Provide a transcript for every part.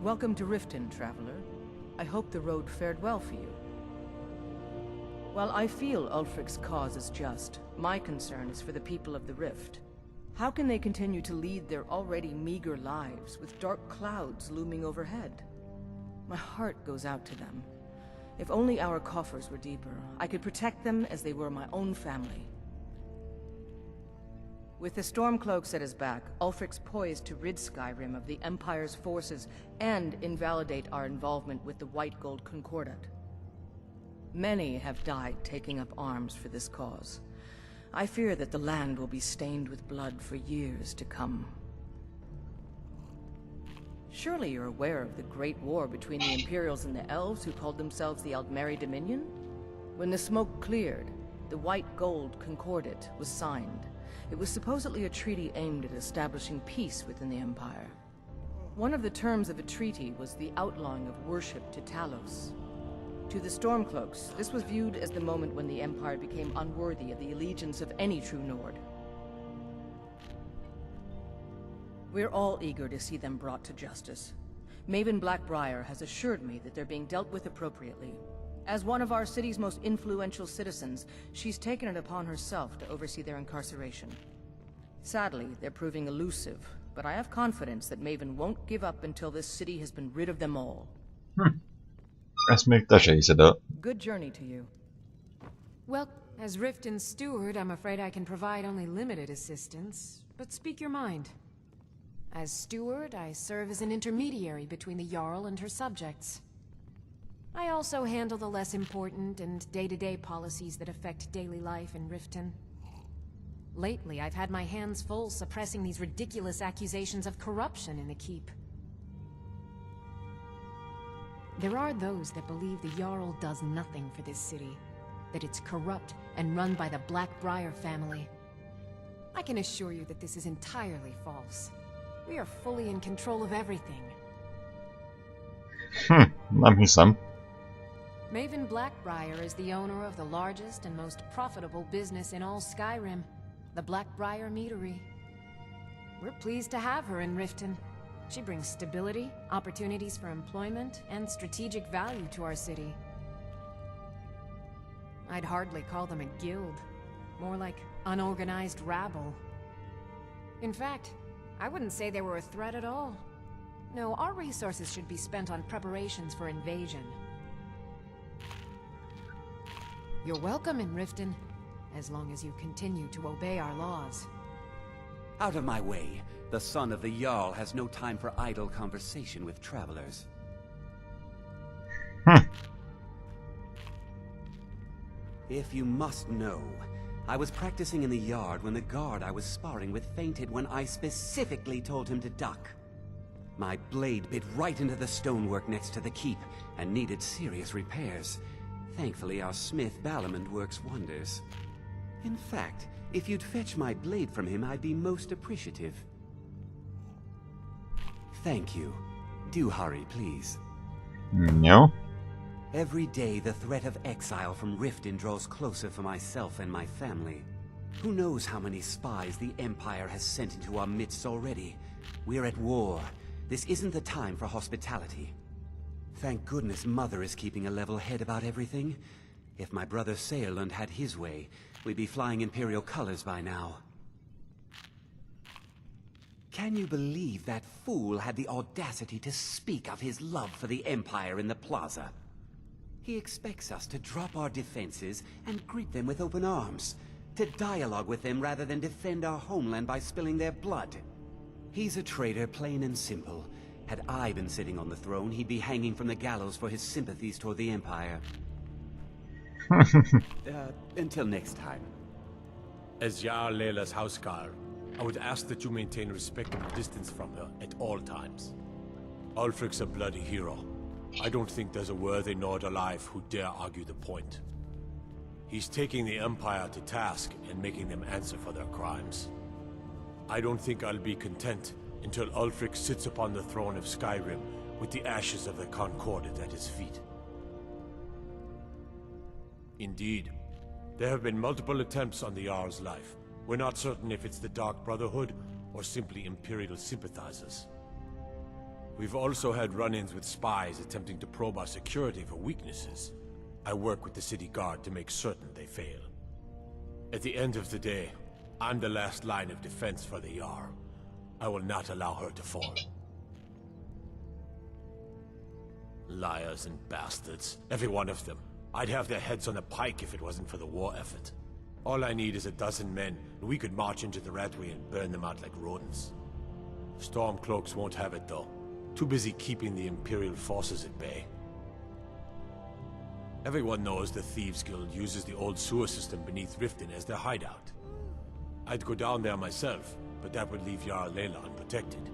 Welcome to Riften, traveler. I hope the road fared well for you. While I feel Ulfric's cause is just, my concern is for the people of the Rift. How can they continue to lead their already meager lives with dark clouds looming overhead? My heart goes out to them. If only our coffers were deeper, I could protect them as they were my own family. With the Stormcloaks at his back, Ulfric's poised to rid Skyrim of the Empire's forces and invalidate our involvement with the White Gold Concordat. Many have died taking up arms for this cause. I fear that the land will be stained with blood for years to come. Surely you're aware of the Great War between the Imperials and the Elves who called themselves the Aldmeri Dominion? When the smoke cleared, the White Gold Concordat was signed. It was supposedly a treaty aimed at establishing peace within the Empire. One of the terms of a treaty was the outlawing of worship to Talos. To the Stormcloaks, this was viewed as the moment when the Empire became unworthy of the allegiance of any true Nord. We're all eager to see them brought to justice. Maven Blackbriar has assured me that they're being dealt with appropriately. As one of our city's most influential citizens, she's taken it upon herself to oversee their incarceration. Sadly, they're proving elusive, but I have confidence that Maven won't give up until this city has been rid of them all. Ezt még te se hiszed el. Good journey to you. Well, as Riften's steward, I'm afraid I can provide only limited assistance, but speak your mind. As steward, I serve as an intermediary between the Jarl and her subjects. I also handle the less important and day-to-day policies that affect daily life in Riften. Lately, I've had my hands full suppressing these ridiculous accusations of corruption in the Keep. There are those that believe the Jarl does nothing for this city, that it's corrupt and run by the Blackbriar family. I can assure you that this is entirely false. We are fully in control of everything. Nem hiszem. Maven Blackbriar is the owner of the largest and most profitable business in all Skyrim, the Blackbriar Meadery. We're pleased to have her in Riften. She brings stability, opportunities for employment, and strategic value to our city. I'd hardly call them a guild, more like unorganized rabble. In fact, I wouldn't say they were a threat at all. No, our resources should be spent on preparations for invasion. You're welcome in Riften, as long as you continue to obey our laws. Out of my way. The son of the Jarl has no time for idle conversation with travelers. If you must know, I was practicing in the yard when the guard I was sparring with fainted when I specifically told him to duck. My blade bit right into the stonework next to the keep and needed serious repairs. Thankfully, our smith Balamond works wonders. In fact, if you'd fetch my blade from him, I'd be most appreciative. Thank you. Do hurry, please. No. Every day the threat of exile from Riften draws closer for myself and my family. Who knows how many spies the Empire has sent into our midst already? We're at war. This isn't the time for hospitality. Thank goodness Mother is keeping a level head about everything. If my brother Saerlund had his way, we'd be flying Imperial colors by now. Can you believe that fool had the audacity to speak of his love for the Empire in the plaza? He expects us to drop our defenses and greet them with open arms, to dialogue with them rather than defend our homeland by spilling their blood. He's a traitor, plain and simple. Had I been sitting on the throne, he'd be hanging from the gallows for his sympathies toward the Empire. Until next time. As Jarl Layla's housecarl, I would ask that you maintain a respectable distance from her at all times. Ulfric's a bloody hero. I don't think there's a worthy Nord alive who dare argue the point. He's taking the Empire to task and making them answer for their crimes. I don't think I'll be content until Ulfric sits upon the throne of Skyrim with the ashes of the Concordat at his feet. Indeed, there have been multiple attempts on the Jarl's life. We're not certain if it's the Dark Brotherhood or simply Imperial sympathizers. We've also had run-ins with spies attempting to probe our security for weaknesses. I work with the city guard to make certain they fail. At the end of the day, I'm the last line of defense for the Jarl. I will not allow her to fall. Liars and bastards, every one of them. I'd have their heads on a pike if it wasn't for the war effort. All I need is a dozen men, and we could march into the Ratway and burn them out like rodents. Stormcloaks won't have it though. Too busy keeping the Imperial forces at bay. Everyone knows the Thieves Guild uses the old sewer system beneath Riften as their hideout. I'd go down there myself, but that would leave Jarl Layla unprotected.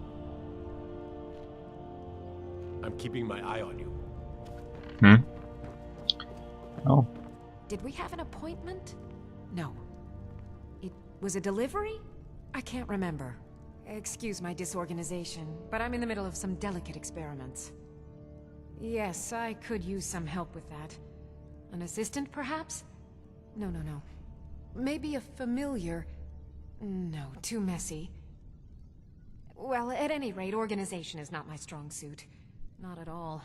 I'm keeping my eye on you. Oh. Did we have an appointment? No. It was a delivery? I can't remember. Excuse my disorganization, but I'm in the middle of some delicate experiments. Yes, I could use some help with that. An assistant, perhaps? No. Maybe a familiar... No, too messy. Well, at any rate, organization is not my strong suit. Not at all.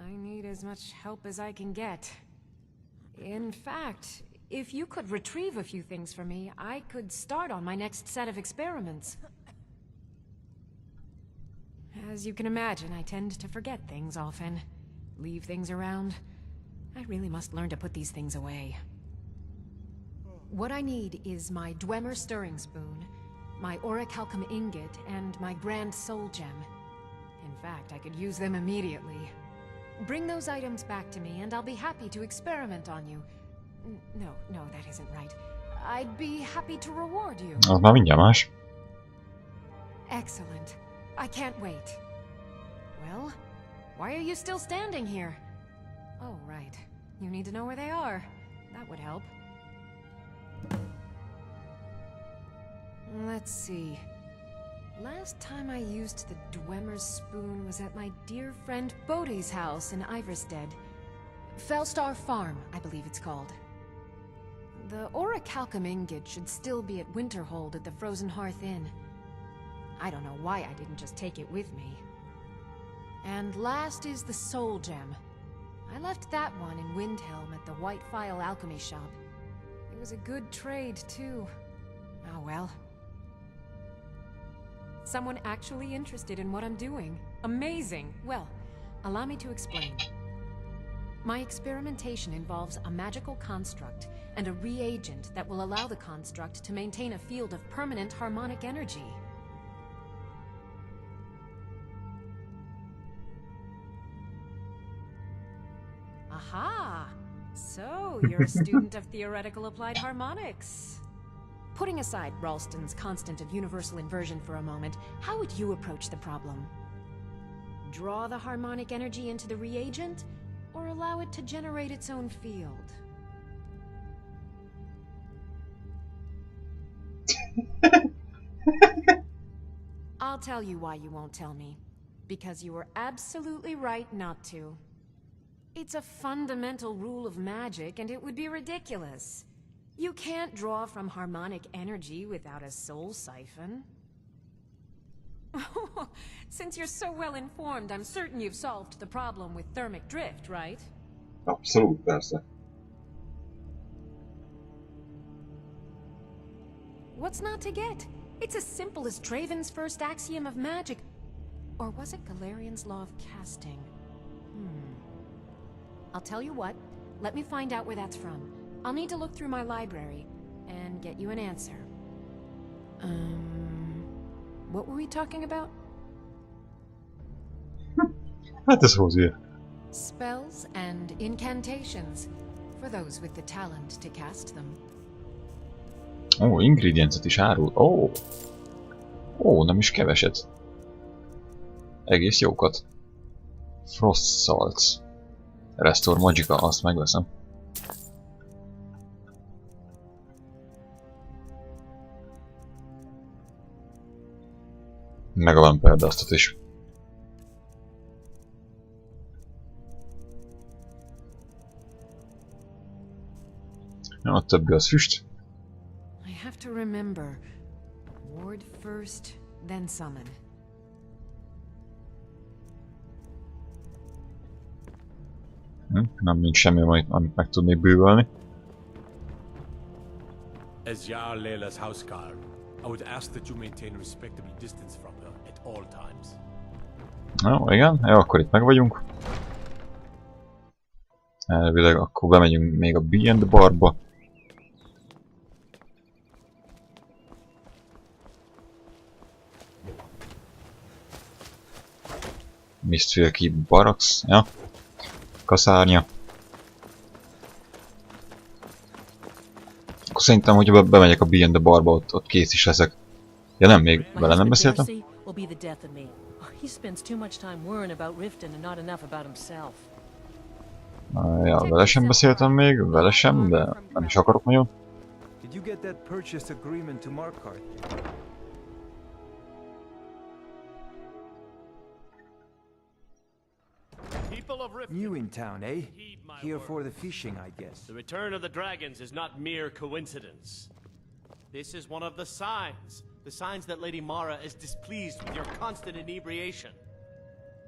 I need as much help as I can get. In fact, if you could retrieve a few things for me, I could start on my next set of experiments. As you can imagine, I tend to forget things often. Leave things around. I really must learn to put these things away. What I need is my Dwemer stirring spoon, my orichalcum ingot, and my grand soul gem. In fact, I could use them immediately. Bring those items back to me, and I'll be happy to experiment on you. No, that isn't right. I'd be happy to reward you. Az már mindjárt más. Excellent. I can't wait. Well, why are you still standing here? Oh, right. You need to know where they are. That would help. Let's see. Last time I used the Dwemer's spoon was at my dear friend Bodhi's house in Iverstead. Fellstar Farm, I believe it's called. The orichalcum ingot should still be at Winterhold at the Frozen Hearth Inn. I don't know why I didn't just take it with me. And last is the soul gem. I left that one in Windhelm at the White Phial Alchemy Shop. It was a good trade, too. Oh well. Someone actually interested in what I'm doing. Amazing! Well, allow me to explain. My experimentation involves a magical construct and a reagent that will allow the construct to maintain a field of permanent harmonic energy. Aha! So, you're a student of theoretical applied harmonics. Putting aside Ralston's constant of universal inversion for a moment, how would you approach the problem? Draw the harmonic energy into the reagent, or allow it to generate its own field? I'll tell you why you won't tell me. Because you were absolutely right not to. It's a fundamental rule of magic, and it would be ridiculous. You can't draw from harmonic energy without a soul siphon. Since you're so well informed, I'm certain you've solved the problem with thermic drift, right? Abszolút, persze. What's not to get? It's as simple as Traven's first axiom of magic. Or was it Galarian's law of casting? I'll tell you what, let me find out where that's from. I'll need to look through my library and get you an answer. What were we talking about? Hát ez hozzá. Spells and incantations, for those with the talent to cast them. Ó, ingrediencet is árul. Ó, nem is keveset. Egész jókat. Frost Salts. Restore Magica, azt megveszem. Meg a Vampire Dustot is. A többi az füst. I have to remember. Ward first, then summon. Nem, nincs semmi, amit meg tudnék bűvölni. As Yar Layla's houseguard, I would ask that you maintain a respectable distance from her at all times. Jó, igen, jó, akkor itt meg vagyunk. Elvileg akkor bemegyünk még a Beyond Barba. Mistfilki Barracks, ja. Kaszárnya. Akkor szerintem, hogy bemegyek a Beyond Barba, ott kész is leszek. Ja nem, még vele nem beszéltem? Ja, vele sem beszéltem még, vele sem, de nem is akarok nagyon. New in town, eh? Here for the fishing, I guess. The return of the dragons is not mere coincidence. This is one of the signs that Lady Mara is displeased with your constant inebriation.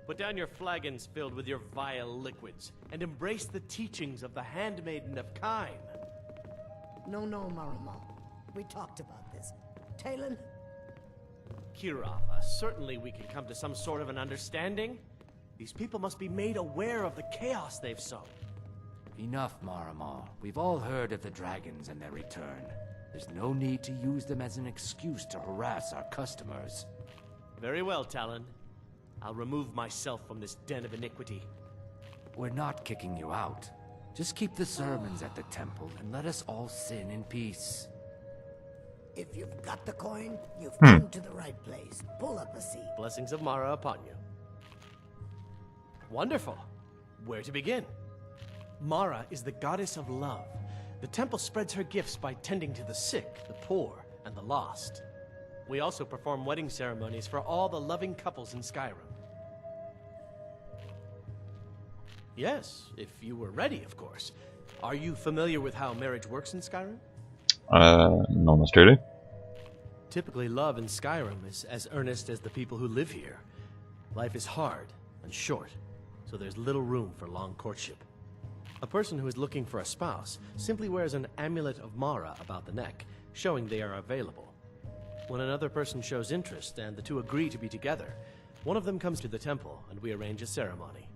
Put down your flagons filled with your vile liquids, and embrace the teachings of the handmaiden of Kyne. No, Marama. We talked about this. Talon? Kirava, certainly we can come to some sort of an understanding. These people must be made aware of the chaos they've sown. Enough, Marama. We've all heard of the dragons and their return. There's no need to use them as an excuse to harass our customers. Very well, Talon. I'll remove myself from this den of iniquity. We're not kicking you out. Just keep the sermons at the temple and let us all sin in peace. If you've got the coin, you've come to the right place. Pull up a seat. Blessings of Mara upon you. Wonderful. Where to begin? Mara is the goddess of love. The temple spreads her gifts by tending to the sick, the poor, and the lost. We also perform wedding ceremonies for all the loving couples in Skyrim. Yes, if you were ready, of course. Are you familiar with how marriage works in Skyrim? No, not really. Typically, love in Skyrim is as earnest as the people who live here. Life is hard and short, so there's little room for long courtship. A person who is looking for a spouse simply wears an amulet of Mara about the neck, showing they are available. When another person shows interest and the two agree to be together, one of them comes to the temple and we arrange a ceremony.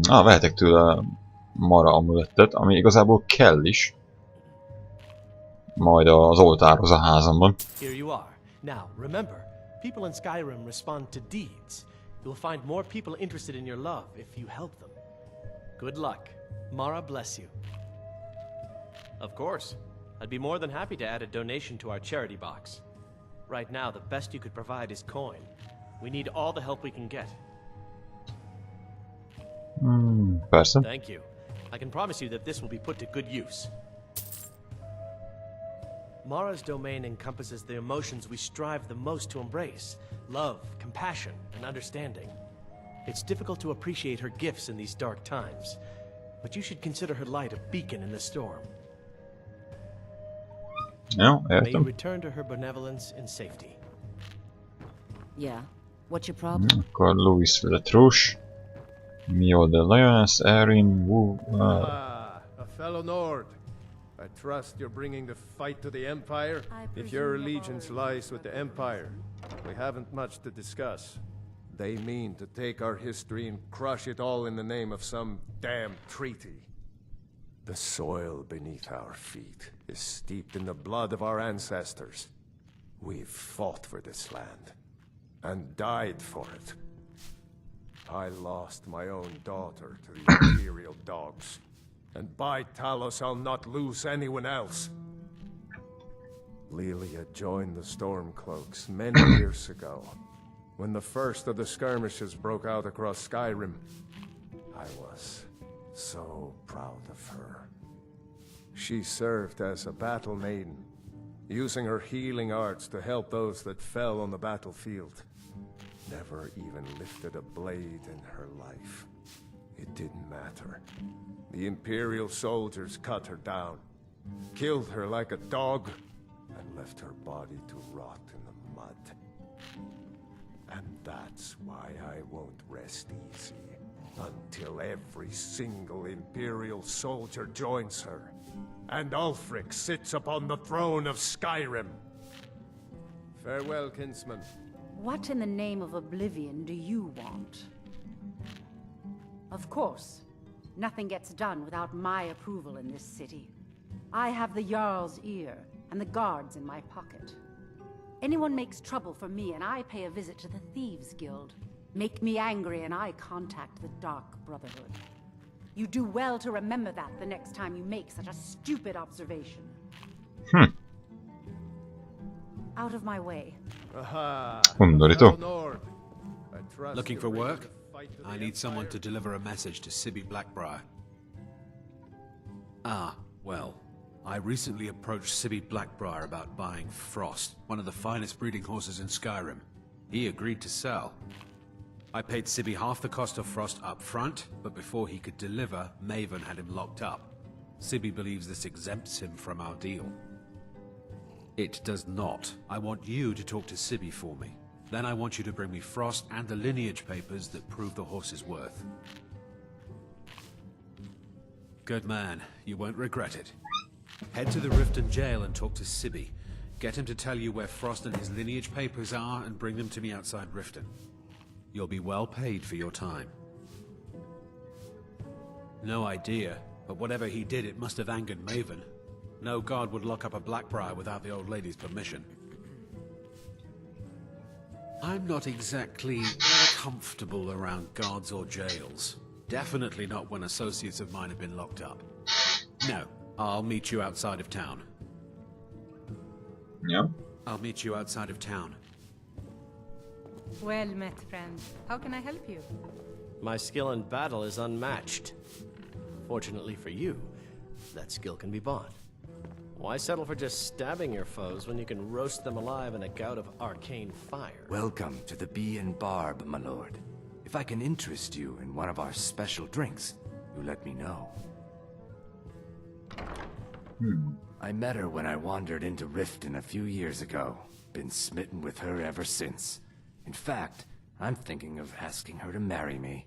Vehetek tőle Mara amulettet, ami igazából kell is. Majd az oltárhoz a házamban. Here you are. Now, remember, people in Skyrim respond to deeds. You'll find more people interested in your love if you help them. Good luck. Mara bless you. Of course. I'd be more than happy to add a donation to our charity box. Right now, the best you could provide is coin. We need all the help we can get. Persze. Thank you. I can promise you that this will be put to good use. Mara's domain encompasses the emotions we strive the most to embrace: love, compassion, and understanding. It's difficult to appreciate her gifts in these dark times, but you should consider her light a beacon in the storm. Jó, May you értem. return to her benevolence in safety. Yeah? What's your problem? Akkor Louis Latrouche. Mio de Lyons, Erin, Wu... A fellow Nord. I trust you're bringing the fight to the Empire. If your allegiance lies with the Empire, we haven't much to discuss. They mean to take our history and crush it all in the name of some damn treaty. The soil beneath our feet is steeped in the blood of our ancestors. We've fought for this land and died for it. I lost my own daughter to the Imperial dogs, and by Talos I'll not lose anyone else. Lilia joined the Stormcloaks many years ago, when the first of the skirmishes broke out across Skyrim. I was so proud of her. She served as a battle maiden, using her healing arts to help those that fell on the battlefield. Never even lifted a blade in her life. It didn't matter. The Imperial soldiers cut her down, killed her like a dog, and and left her body to rot in the mud. And that's why I won't rest easy until every single Imperial soldier joins her, and Ulfric sits upon the throne of Skyrim. Farewell, kinsman. What in the name of oblivion do you want? Of course, nothing gets done without my approval in this city. I have the Jarl's ear and the guards in my pocket. Anyone makes trouble for me and I pay a visit to the Thieves Guild. Make me angry and I contact the Dark Brotherhood. You do well to remember that the next time you make such a stupid observation. Out of my way. Aha! Undorító. Nord. I trust Looking you're for ready work? to fight to the I need someone to Empire. deliver a message to Sibby Blackbriar. Ah, well, I recently approached Sibby Blackbriar about buying Frost, one of the finest breeding horses in Skyrim. He agreed to sell. I paid Sibby half the cost of Frost up front, but before he could deliver, Maven had him locked up. Sibby believes this exempts him from our deal. It does not. I want you to talk to Sibby for me. Then I want you to bring me Frost and the lineage papers that prove the horse's worth. Good man. You won't regret it. Head to the Riften jail and talk to Sibby. Get him to tell you where Frost and his lineage papers are and bring them to me outside Riften. You'll be well paid for your time. No idea, but whatever he did, it must have angered Maven. No guard would lock up a Blackbriar without the old lady's permission. I'm not exactly comfortable around guards or jails. Definitely not when associates of mine have been locked up. No, I'll meet you outside of town. Ja. I'll meet you outside of town. Well met, friend. How can I help you? My skill in battle is unmatched. Fortunately for you, that skill can be bought. Why settle for just stabbing your foes when you can roast them alive in a gout of arcane fire? Welcome to the Bee and Barb, my lord. If I can interest you in one of our special drinks, you let me know. I met her when I wandered into Riften a few years ago. Been smitten with her ever since. In fact, I'm thinking of asking her to marry me.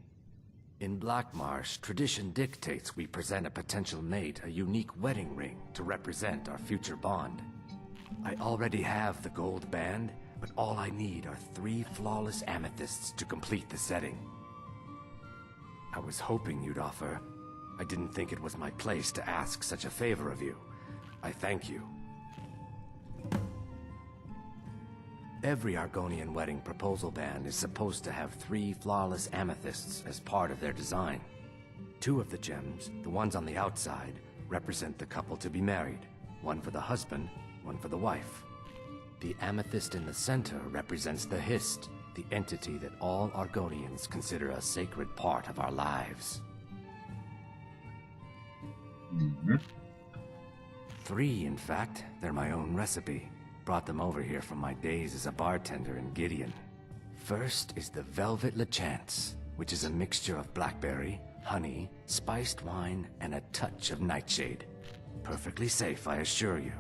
In Blackmarsh, tradition dictates we present a potential mate a unique wedding ring to represent our future bond. I already have the gold band, but all I need are 3 flawless amethysts to complete the setting. I was hoping you'd offer. I didn't think it was my place to ask such a favor of you. I thank you. Every Argonian wedding proposal band is supposed to have 3 flawless amethysts as part of their design. 2 of the gems, the ones on the outside, represent the couple to be married. 1 for the husband, 1 for the wife. The amethyst in the center represents the Hist, the entity that all Argonians consider a sacred part of our lives. 3, in fact. They're my own recipe. Brought them over here from my days as a bartender in Gideon. First is the Velvet Lechance, which is a mixture of blackberry, honey, spiced wine, and a touch of nightshade. Perfectly safe, I assure you.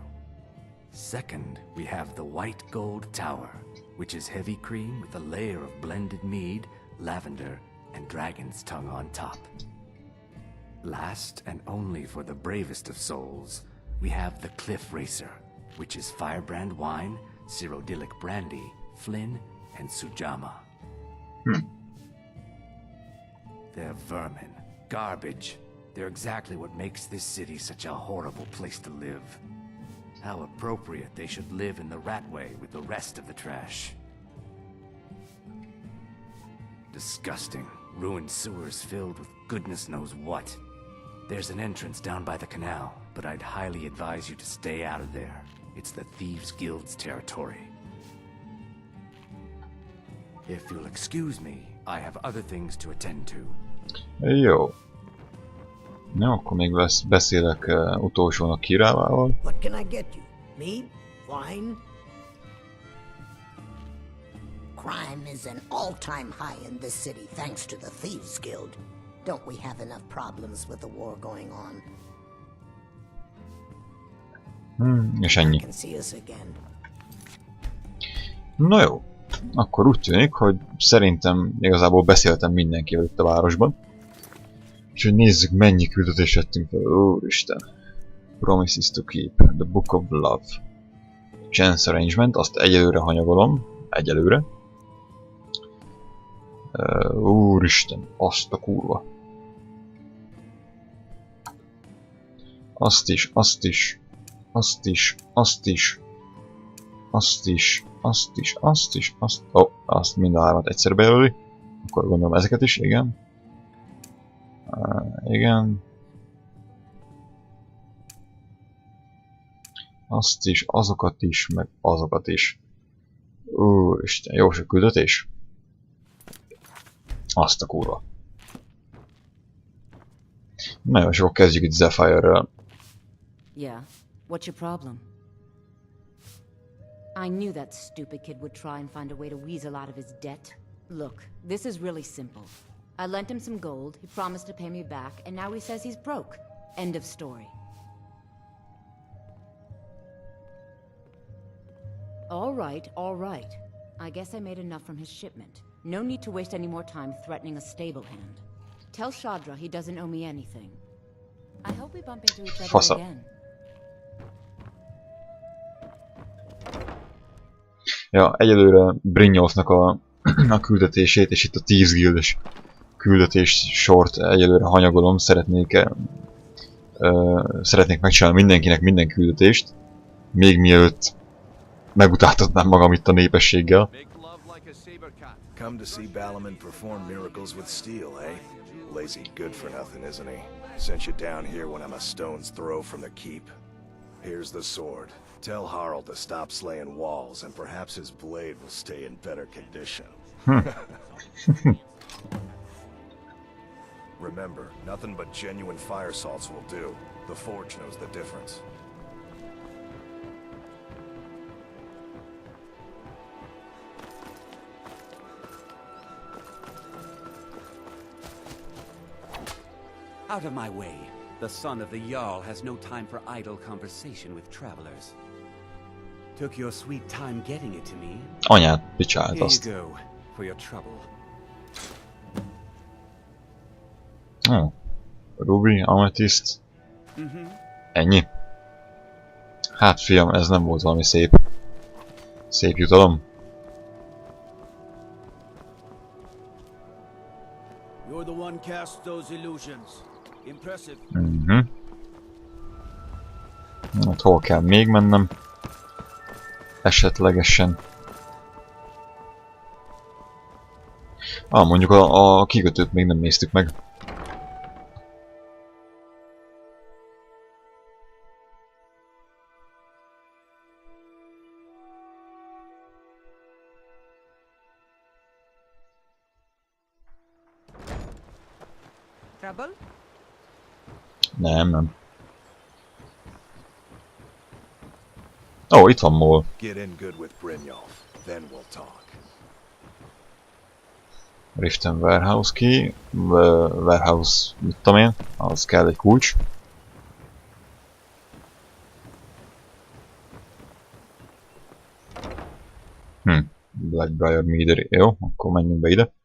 Second, we have the White Gold Tower, which is heavy cream with a layer of blended mead, lavender, and dragon's tongue on top. Last, and only for the bravest of souls, we have the Cliff Racer, which is firebrand wine, Cyrodiilic brandy, Flynn, and Sujamma. They're vermin, garbage. They're exactly what makes this city such a horrible place to live. How appropriate they should live in the Ratway with the rest of the trash. Disgusting, ruined sewers filled with goodness knows what. There's an entrance down by the canal, but I'd highly advise you to stay out of there. It's the Thieves Guild's territory. If you'll excuse me, I have other things to attend to. Jó. Na, akkor még beszélek utolsónak Kirával. What can I get you? Meat? Wine? Crime is an all-time high in this city thanks to the Thieves Guild. Don't we have enough problems with the war going on? És ennyi. Can see us again. Na jó. Akkor úgy tűnik, hogy szerintem igazából beszéltem mindenkivel itt a városban. Úgyhogy nézzük, mennyi küldetést vettünk fel. Úristen. Promises to keep. The Book of Love. Chance Arrangement. Azt egyelőre hanyagolom. Egyelőre. Úristen. Azt a kurva. Azt is. Azt mind a hármat egyszer bejelöli. Akkor gondolom ezeket is, igen. Igen. Azt is, azokat is, meg azokat is. Úristen, jó sok küldetés. Azt a kurva. Na jó, és akkor kezdjük itt Zephyr-rel. Yeah, what's your problem? I knew that stupid kid would try and find a way to weasel out of his debt. Look, this is really simple. I lent him some gold, he promised to pay me back, and now he says he's broke. End of story. All right. I guess I made enough from his shipment. No need to waste any more time threatening a stable hand. Tell Shadra he doesn't owe me anything. I hope we bump into each other again. Ja, egyelőre Brynjolfnak a küldetését, és itt a Thieves Guild-es küldetés sort egyelőre hanyagolom. Szeretnék megcsinálni mindenkinek minden küldetést, még mielőtt megutáltatnám magam itt a népességgel. Come to see Balaman perform miracles with steel, eh? Lazy good for nothing, isn't he? Sent you down here when I'm a stone's throw from the keep. Here's the sword. Tell Harald to stop slaying walls, and perhaps his blade will stay in better condition. Remember, nothing but genuine fire salts will do. The forge knows the difference. Out of my way. The son of the Jarl has no time for idle conversation with travelers. Took your sweet time getting it to me. Anyád, picsált Here azt. you go, for your trouble. Ruby, Amethyst. Ennyi. Hát fiam, ez nem volt valami szép jutalom. You're the one cast those illusions. Impressive. Hát hol kell még mennem? Esetlegesen. Mondjuk a kikötőt még nem néztük meg. Trouble? Nem. Ó, itt van Mol. Get in good with Brynjolf, then we'll talk. Riften Warehouse key. Warehouse, mit tudom én, az kell egy kulcs. Blackbriar Meader, jó, akkor menjünk be ide.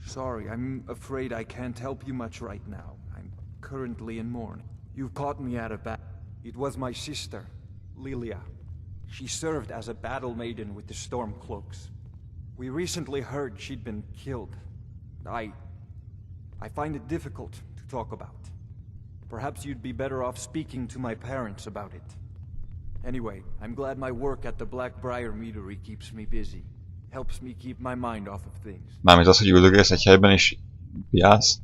Sorry, I'm afraid I can't help you much right now. I'm currently in mourning. You've caught me at a It was my sister, Lilia. She served as a battle maiden with the Stormcloaks. We recently heard she'd been killed. I find it difficult to talk about. Perhaps you'd be better off speaking to my parents about it. Anyway, I'm glad my work at the Blackbriar Meadery keeps me busy. Helps me keep my mind off of things. Mármint az, hogy üldögélsz egy helyben és piálsz?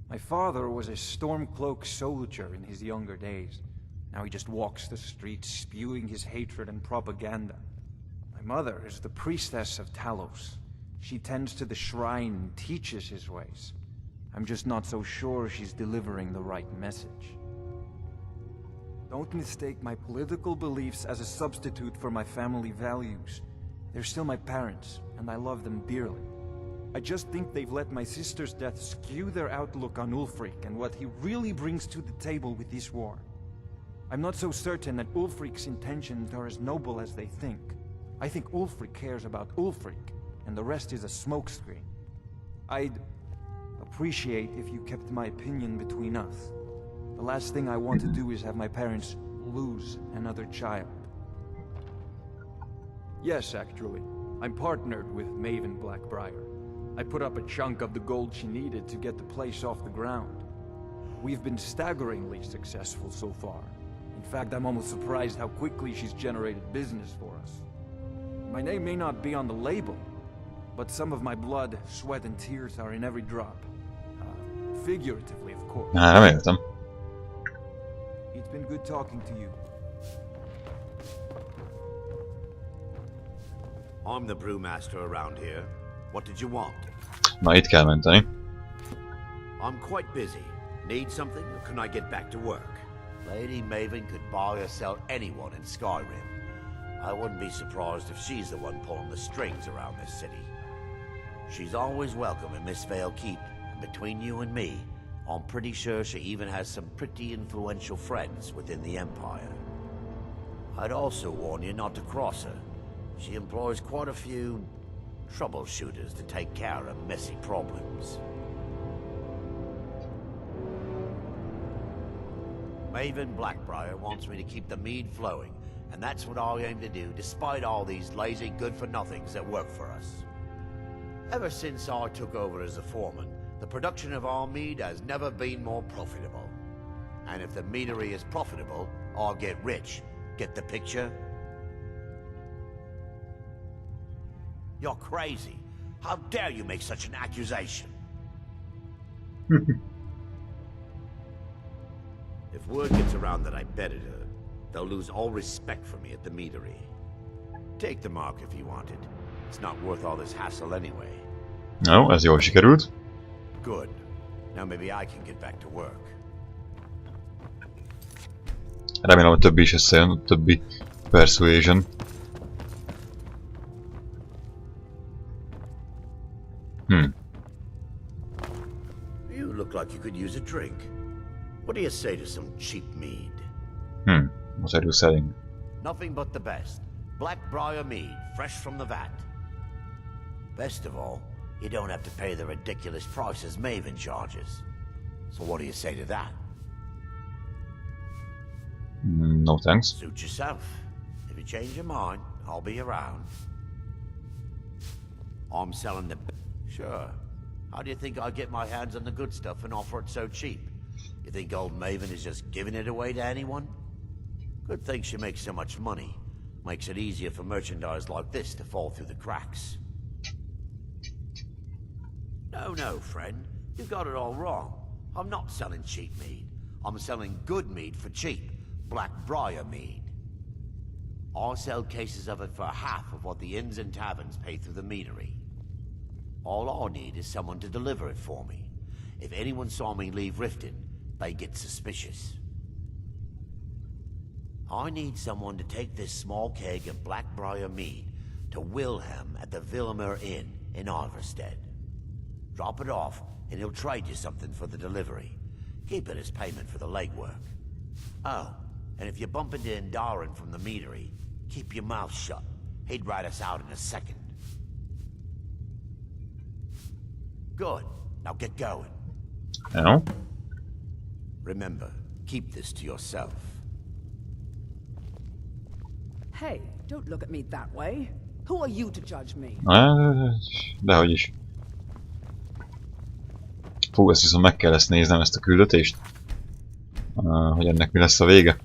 My father was a Stormcloak soldier in his younger days. Now he just walks the streets spewing his hatred and propaganda. My mother is the priestess of Talos. She tends to the shrine and teaches his ways. I'm just not so sure she's delivering the right message. Don't mistake my political beliefs as a substitute for my family values. They're still my parents, and I love them dearly. I just think they've let my sister's death skew their outlook on Ulfric and what he really brings to the table with this war. I'm not so certain that Ulfric's intentions are as noble as they think. I think Ulfric cares about Ulfric, and the rest is a smokescreen. I'd appreciate if you kept my opinion between us. The last thing I want to do is have my parents lose another child. Yes, actually. I'm partnered with Maven Blackbriar. I put up a chunk of the gold she needed to get the place off the ground. We've been staggeringly successful so far. In fact, I'm almost surprised how quickly she's generated business for us. My name may not be on the label, but some of my blood, sweat, and tears are in every drop. Figuratively, of course. Reméltem. It's been good talking to you. I'm the brewmaster around here. What did you want? Na, itt kell menteni. I'm quite busy. Need something, or can I get back to work? Lady Maven could buy or sell anyone in Skyrim. I wouldn't be surprised if she's the one pulling the strings around this city. She's always welcome in Mistveil Keep, and between you and me, I'm pretty sure she even has some pretty influential friends within the Empire. I'd also warn you not to cross her. She employs quite a few troubleshooters to take care of messy problems. Maven Blackbriar wants me to keep the mead flowing, and that's what I aim to do despite all these lazy good-for-nothings that work for us. Ever since I took over as a foreman, the production of our mead has never been more profitable. And if the meadery is profitable, I'll get rich. Get the picture? You're crazy. How dare you make such an accusation? If word gets around that I betted her, they'll lose all respect for me at the meadery. Take the mark if you want it. It's not worth all this hassle anyway. No, ez jól sikerült. Good. Now maybe I can get back to work. Remélem, a többi is összejön, a többi persuasion. You look like you could use a drink. What do you say to some cheap mead? What are you selling? Nothing but the best. Blackbriar mead, fresh from the vat. Best of all, you don't have to pay the ridiculous prices Maven charges. So what do you say to that? No thanks. Suit yourself. If you change your mind, I'll be around. I'm selling the... Sure. How do you think I get my hands on the good stuff and offer it so cheap? You think old Maven is just giving it away to anyone? Good thing she makes so much money. Makes it easier for merchandise like this to fall through the cracks. No, friend. You got it all wrong. I'm not selling cheap mead. I'm selling good mead for cheap. Blackbriar mead. I'll sell cases of it for half of what the inns and taverns pay through the meadery. All I need is someone to deliver it for me. If anyone saw me leave Riften, they get suspicious. I need someone to take this small keg of Blackbriar mead to Wilhelm at the Vilmer Inn in Iverstead. Drop it off, and he'll trade you something for the delivery. Keep it as payment for the legwork. Oh, and if you bump into Indaren from the meadery, keep your mouth shut. He'd rat us out in a second. Good. Now get going. No. Remember, keep this to yourself. Hey, don't look at me that way. Who are you to judge me? Dehogy is. Fú, ezt viszont meg kell ezt néznem, ezt a küldetést. Hogy ennek mi lesz a vége.